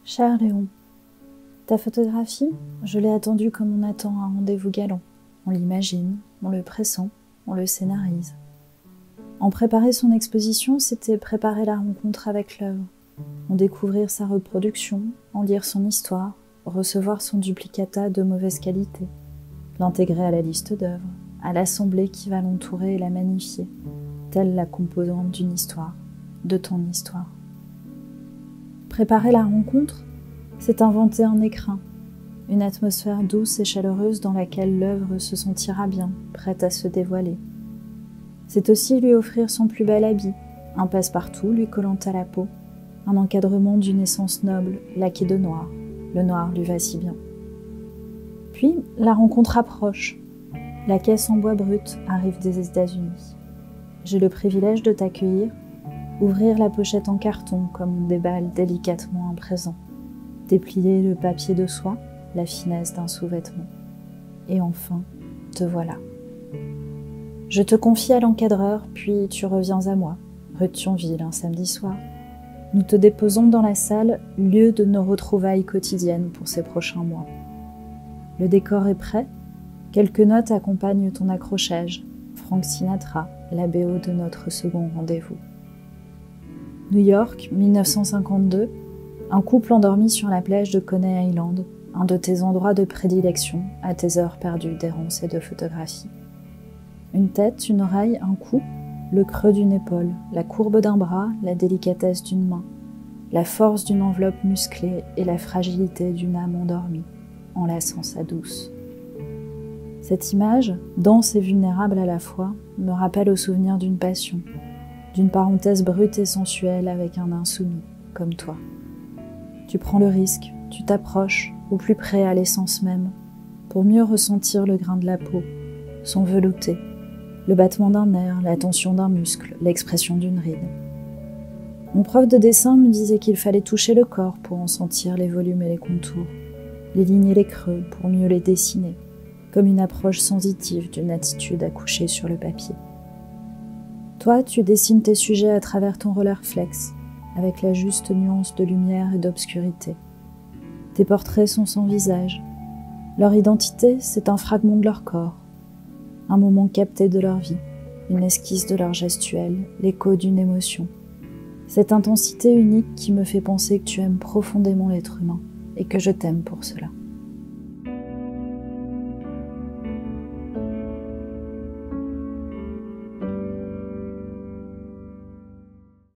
Cher Léon, ta photographie, je l'ai attendue comme on attend un rendez-vous galant. On l'imagine, on le pressent, on le scénarise. En préparer son exposition, c'était préparer la rencontre avec l'œuvre, en découvrir sa reproduction, en lire son histoire, recevoir son duplicata de mauvaise qualité, l'intégrer à la liste d'œuvres, à l'assemblée qui va l'entourer et la magnifier, telle la composante d'une histoire, de ton histoire. Préparer la rencontre, c'est inventer un écrin, une atmosphère douce et chaleureuse dans laquelle l'œuvre se sentira bien, prête à se dévoiler. C'est aussi lui offrir son plus bel habit, un passe-partout lui collant à la peau, un encadrement d'une essence noble, laquée de noir. Le noir lui va si bien. Puis, la rencontre approche. La caisse en bois brut arrive des États-Unis. J'ai le privilège de t'accueillir, ouvrir la pochette en carton comme on déballe délicatement un présent, déplier le papier de soie, la finesse d'un sous-vêtement. Et enfin, te voilà. Je te confie à l'encadreur, puis tu reviens à moi, rue de Thionville, un samedi soir. Nous te déposons dans la salle, lieu de nos retrouvailles quotidiennes pour ces prochains mois. Le décor est prêt, quelques notes accompagnent ton accrochage. Frank Sinatra, la BO de notre second rendez-vous. New York, 1952, un couple endormi sur la plage de Coney Island, un de tes endroits de prédilection à tes heures perdues d'errance et de photographie. Une tête, une oreille, un cou, le creux d'une épaule, la courbe d'un bras, la délicatesse d'une main, la force d'une enveloppe musclée et la fragilité d'une âme endormie, enlaçant sa douce. Cette image, dense et vulnérable à la fois, me rappelle au souvenir d'une passion, d'une parenthèse brute et sensuelle avec un insoumis, comme toi. Tu prends le risque, tu t'approches, au plus près à l'essence même, pour mieux ressentir le grain de la peau, son velouté, le battement d'un nerf, la tension d'un muscle, l'expression d'une ride. Mon prof de dessin me disait qu'il fallait toucher le corps pour en sentir les volumes et les contours, les lignes et les creux pour mieux les dessiner, comme une approche sensitive d'une attitude à coucher sur le papier. Toi, tu dessines tes sujets à travers ton Rolleiflex, avec la juste nuance de lumière et d'obscurité. Tes portraits sont sans visage. Leur identité, c'est un fragment de leur corps, un moment capté de leur vie, une esquisse de leur gestuelle, l'écho d'une émotion. Cette intensité unique qui me fait penser que tu aimes profondément l'être humain et que je t'aime pour cela.